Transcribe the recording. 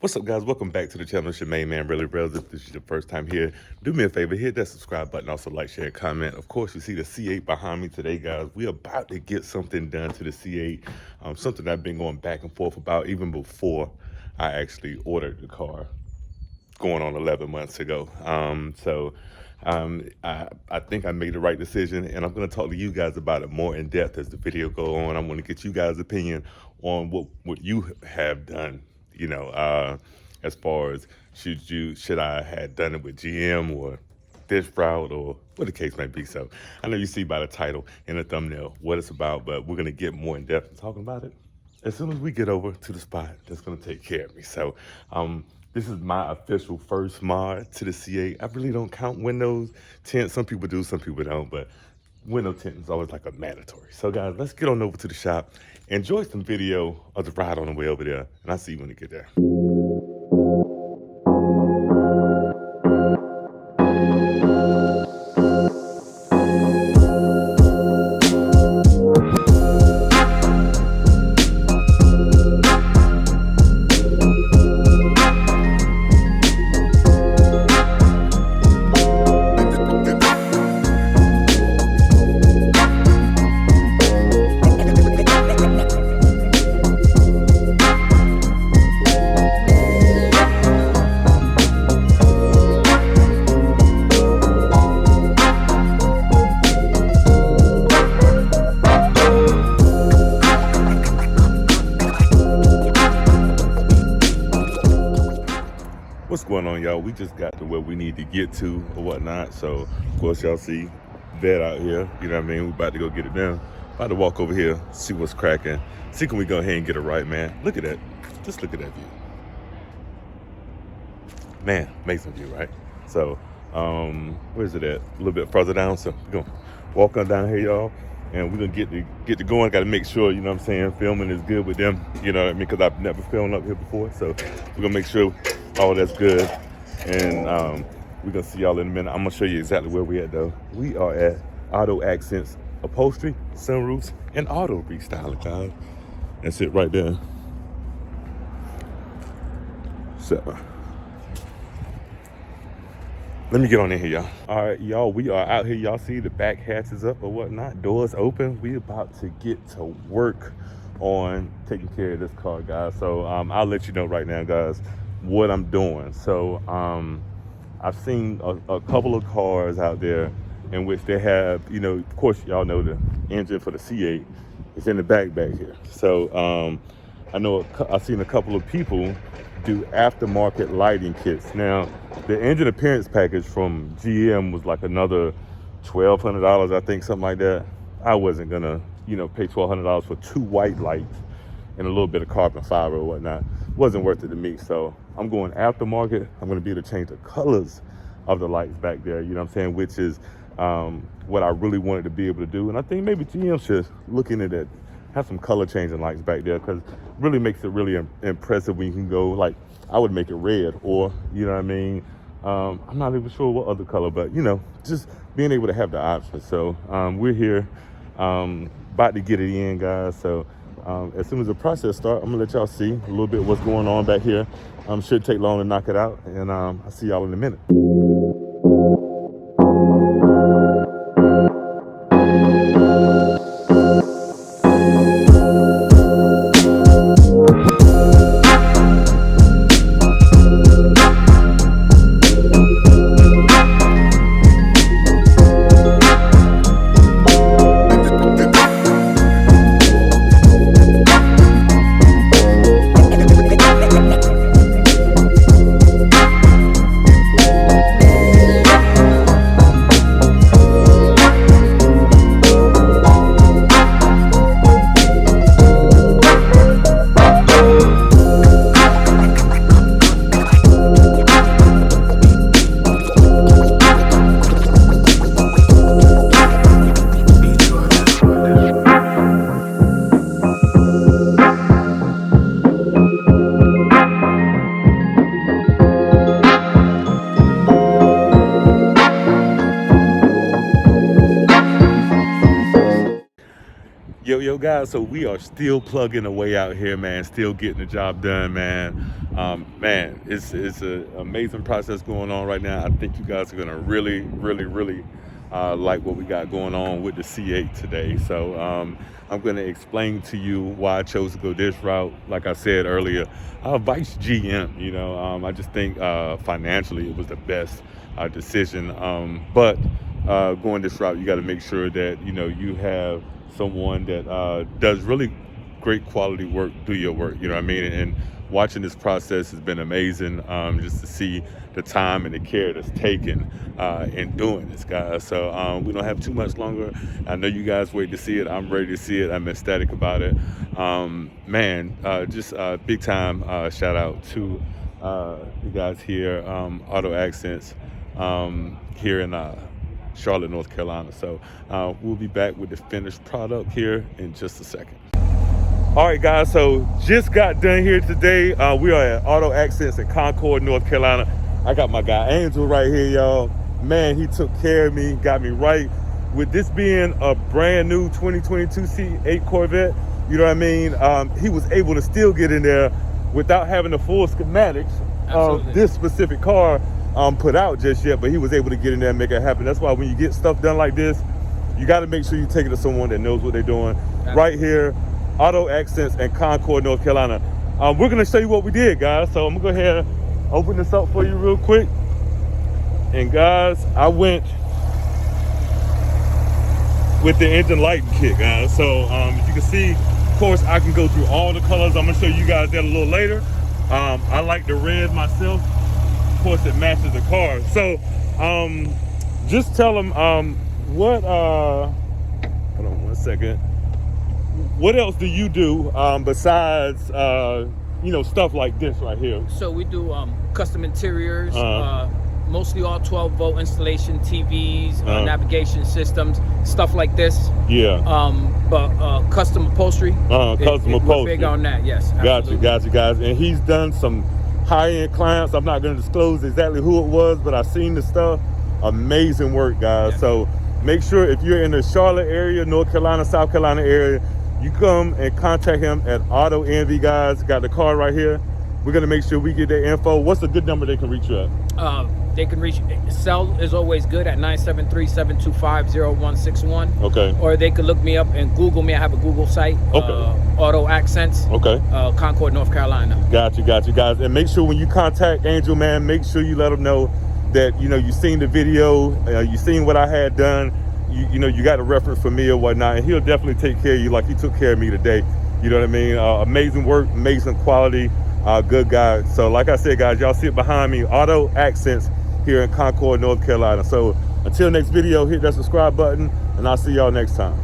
What's up, guys? Welcome back to the channel. It's your main man, Really Rails. If this is your first time here, do me a favor, hit that subscribe button. Also, like, share, and comment. Of course, you see the C8 behind me today, guys. We're about to get something done to the C8. Something I've been going back and forth about even before I actually ordered the car, going on 11 months ago. I think I made the right decision, and I'm going to talk to you guys about it more in depth as the video go on. I'm going to get you guys' opinion on what you have done. As far as should I have done it with GM or this route or what the case may be. So I know you see by the title and the thumbnail what it's about, but we're gonna get more in depth in talking about it as soon as we get over to the spot that's gonna take care of me. So this is my official first mod to the C8. I really don't count windows tint. Some people do, some people don't, but window tint is always like a mandatory. So guys, let's get on over to the shop. Enjoy some video of the ride on the way over there, and I'll see you when you get there. What's going on, y'all? We just got to where we need to get to or whatnot. So of course y'all see Vet out here, you know what I mean? We about to go get it done. About to walk over here, see what's cracking. See, can we go ahead and get it right, man? Look at that. Just look at that view. Man, amazing view, right? So where's it at? A little bit further down. So we're gonna walk on down here, y'all, and we're gonna get to going. Gotta make sure, you know what I'm saying, filming is good with them, you know what I mean? Because I've never filmed up here before. So we're gonna make sure all that's good, and we're gonna see y'all in a minute. I'm gonna show you exactly where we at though. We are at Auto Accents Upholstery, Sunroofs, and Auto Restyling, guys. That's it right there. So let me get on in here, y'all. All right, y'all, we are out here. Y'all see the back hatches up or whatnot, doors open. We about to get to work on taking care of this car, guys. So I'll let you know right now, guys, what I'm doing. So I've seen a couple of cars out there in which they have, you know, of course y'all know the engine for the C8 is in the back here. So I know I've seen a couple of people do aftermarket lighting kits. Now the engine appearance package from GM was like another $1,200, I think, something like that. I wasn't gonna, you know, pay $1,200 for two white lights and a little bit of carbon fiber or whatnot. Wasn't worth it to me. So I'm going aftermarket. I'm gonna be able to change the colors of the lights back there, you know what I'm saying, which is what I really wanted to be able to do. And I think maybe GM should look into that, have some color changing lights back there, because really makes it really impressive when you can go, like, I would make it red, or, you know what I mean, I'm not even sure what other color, but, you know, just being able to have the option. So we're here, about to get it in, guys. So as soon as the process starts, I'm gonna let y'all see a little bit what's going on back here. Shouldn't take long to knock it out, and I'll see y'all in a minute. guys, so we are still plugging away out here, man, still getting the job done, man. Man, it's an amazing process going on right now. I think you guys are gonna really like what we got going on with the C8 today. So I'm gonna explain to you why I chose to go this route. Like I said earlier, vice GM, you know, I just think financially it was the best decision. But going this route, you got to make sure that, you know, you have someone that does really great quality work, do your work, you know what I mean? And watching this process has been amazing, just to see the time and the care that's taken in doing this, guys. So we don't have too much longer. I know you guys wait to see it. I'm ready to see it. I'm ecstatic about it. Man, just big time shout out to you guys here, Auto Accents, here in Charlotte, North Carolina. So we'll be back with the finished product here in just a second. All right, guys, so just got done here today. We are at Auto Accents in Concord, North Carolina. I got my guy Angel right here, y'all. Man, he took care of me, got me right. With this being a brand new 2022 C8 Corvette, you know what I mean? He was able to still get in there without having the full schematics of this specific car put out just yet, but he was able to get in there and make it happen. That's why when you get stuff done like this, you got to make sure you take it to someone that knows what they're doing. Right here, Auto Accents in Concord, North Carolina. We're going to show you what we did, guys. So I'm going to go ahead and open this up for you real quick. And guys, I went with the engine lighting kit, guys. So as you can see, of course, I can go through all the colors. I'm going to show you guys that a little later. I like the red myself. Of course, it matches the car. So just tell them what, hold on one second. What else do you do besides, you know, stuff like this right here? So we do custom interiors, mostly all 12-volt installation, TVs, navigation systems, stuff like this. Yeah. But custom upholstery. Custom upholstery. We're big on that, yes. Got you, guys. And he's done some high-end clients. I'm not going to disclose exactly who it was, but I've seen the stuff. Amazing work, guys. Yeah. So make sure if you're in the Charlotte area, North Carolina, South Carolina area, you come and contact him at Auto Envy, guys. Got the car right here. We're going to make sure we get their info. What's a good number they can reach you at? They can reach, cell is always good at 973-725-0161. Okay. Or they could look me up and Google me. I have a Google site. Okay. Auto Accents. Okay. Concord, North Carolina. Got you, guys. And make sure when you contact Angel, man, make sure you let him know that, you know, you seen the video, you seen what I had done. You know, you got a reference for me or whatnot, and he'll definitely take care of you like he took care of me today. You know what I mean? Amazing work, amazing quality, good guy. So like I said, guys, y'all see it behind me, Auto Accents here in Concord, North Carolina. So until next video, hit that subscribe button, and I'll see y'all next time.